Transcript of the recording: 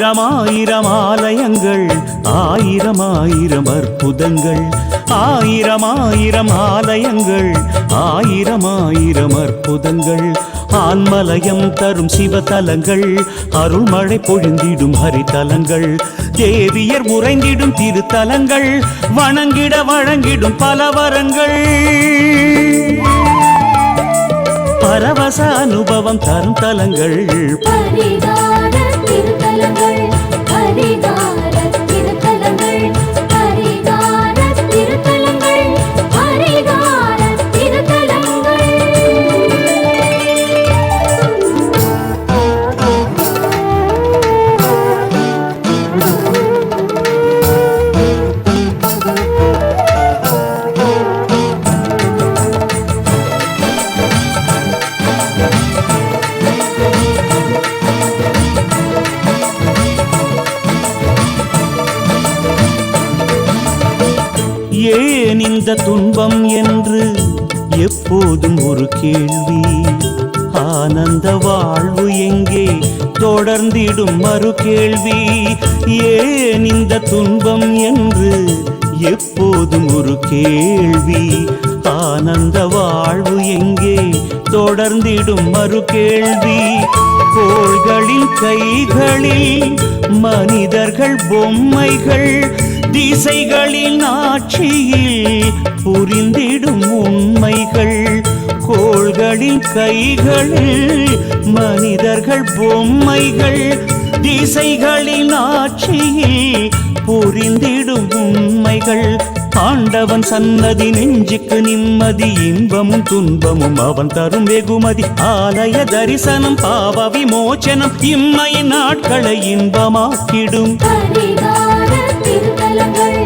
ஆயிரம் ஆலயங்கள் ஆயிரம் ஆயிரம் அற்புதங்கள் ஆயிரம் ஆலயங்கள் ஆயிரம் அற்புதங்கள் ஆன்மலயம் தரும் சிவதலங்கள் அருள்மழை பொழிந்திடும் ஹரிதலங்கள் தேவியர் உறைந்திடும் திருத்தலங்கள் வணங்கிட வழங்கிடும் பலவரங்கள் பரவச அனுபவம் தரும் தலங்கள் ஏன் இந்த துன்பம் என்று எப்போதும் ஒரு கேள்வி ஆனந்த வாழ்வு எங்கே தொடர்ந்திடும் மறு கேள்வி ஏன் இந்த துன்பம் என்று எப்போதும் ஒரு கேள்வி ஆனந்த வாழ்வு எங்கே தொடர்ந்திடும் மறு கேள்வி கோள்களின் கைகளில் மனிதர்கள் பொம்மைகள் திசைகளின் ஆட்சியில் புரிந்திடும் உண்மைகள் கோள்களின் கைகளில் மனிதர்கள் பொம்மைகள் திசைகளின் ஆட்சியில் புரிந்திடும் உண்மைகள் ஆண்டவன் சன்னதி நெஞ்சுக்கு நிம்மதி இன்பமும் துன்பமும் அவன் தரும் வெகுமதி ஆலய தரிசனம் பாவ விமோச்சனம் இம்மையின் நாட்களை இன்பமாக்கிடும் திருத்தலங்கள்